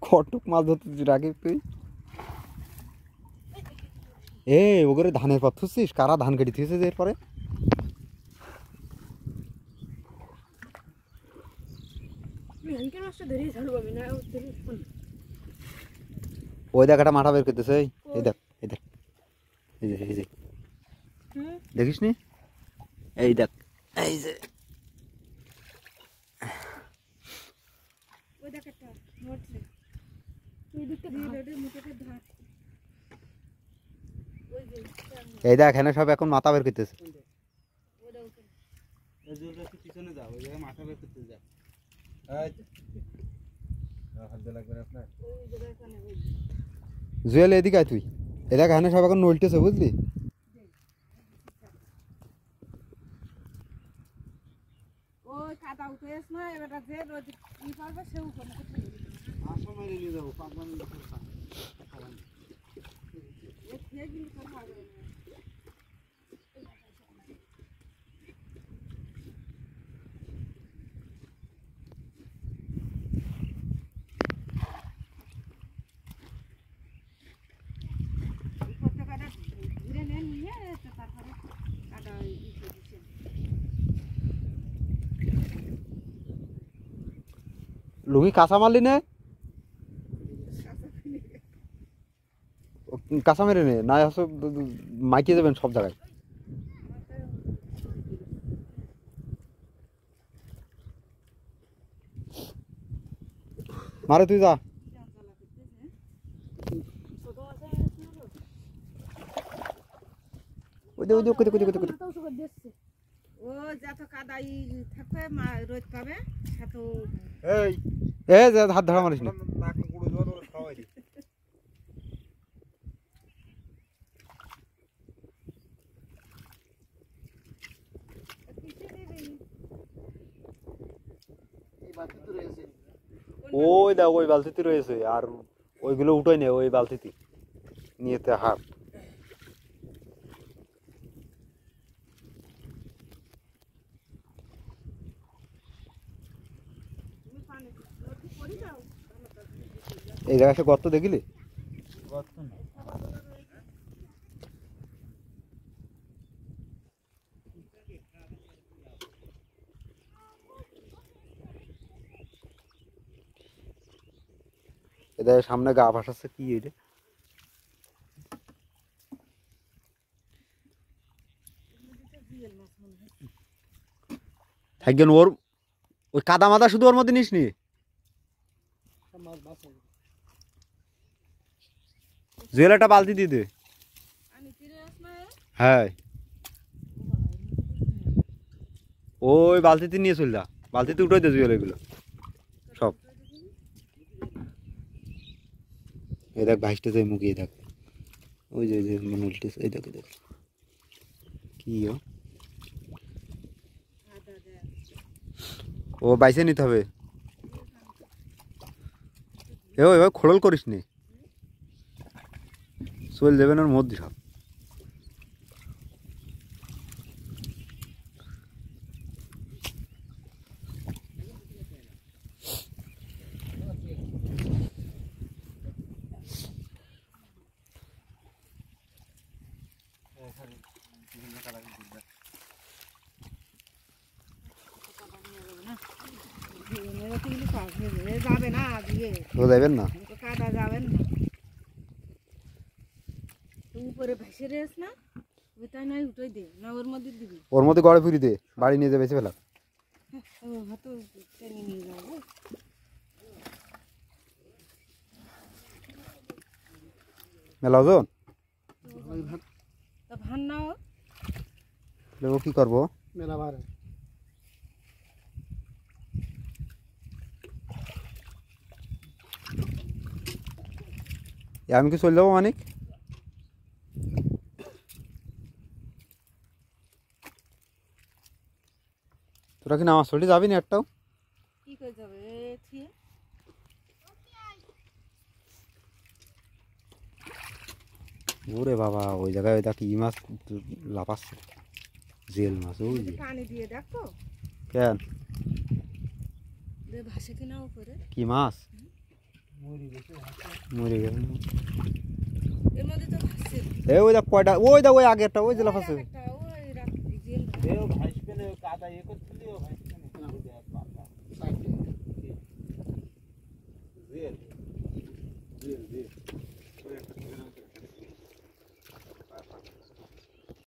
কটক মাছ ধরতে রাখি তুই এ ওগরে ধানের পর থুসিস কারা ধান কেটে থুয়েছে এরপরে ওই দেখ একটা মাথা বের করতেছে এই দেখ এই দেখ এই যে এই যে দেখিস নি এই দেখ এই যে এই দেখ এখানে সব এখন মাথা বের করতেছে পিছনে যাও ওই জায়গায় মাথা বের করতে যা জুয়েল এদিকে আয় তুই এ দেখ এখানে সব এখন নলতেছে বুঝলি লুঙ্গি কাঁচা মারলি নে কাঁচা মেরে নে না আসো মাইকে যাবেন সব জায়গায় মারে তুই যা ওই দে ও যত কাদাই থাকবে রোদ পাবে তত এই এ হাত ধরা মারিস না ওই দেখ ওই বালতিতে রয়েছে আর ওইগুলো উঠোই নে ওই বালতিতে নিয়েতে হাত এই জায়গায় গর্ত দেখিলি এদের সামনে গা ভাসাচ্ছে কি এটা একজন ওর ওই কাদা মাদা শুধু ওর মধ্যে নিস নি জুয়েলাটা বালতি দিয়ে দে হ্যাঁ ওই বালতিতে নিয়ে চল যা বালতিতে উঠে দে জুয়েল এগুলো সব এই দেখ ভাইসটা যাই মুখিয়ে দেখ ওই যে মনে উল্টেছে এই দেখ দেখ কি ও বাইসে নিতে হবে এবার খোলল করিস নি চল দেবেন ওর মধ্যে সব যাবেন না কাদা যাবেন না উপরে ভেসে রেস না ওইটাই নাই উঠাই দে না ওর মধ্যে দিবি ওর মধ্যে গড়ে ফিরি দে বাড়ি নিয়ে যাবে ফেলা হাতে টেনে নিয়ে যাবো মেলা ওজন ভান নাও লেবো কি করবো মেলা ভার আমি কি চলে যাবো মানিক? তোরা কি নামাজ পড়তে যাবি না একটাও? কি করে যাবে থিয়ে? ওরে বাবা, ওই জায়গায় ওই দেখ ই মাছ লাফাচ্ছে, জেল মাছ ওই যে। পানি দিয়ে দেখো কেন ভাসে কিনা উপরে। কি মাছ? মরে গেছে। এর মধ্যে তো ভাসছে এই ওই দেখ কয়টা, ওই দেখ ওই আগেরটা ওই যে লাফাচ্ছে। একটা ওই জেল ভাসবে না কাদা ইয়ে করতে দিও ভাসবে না।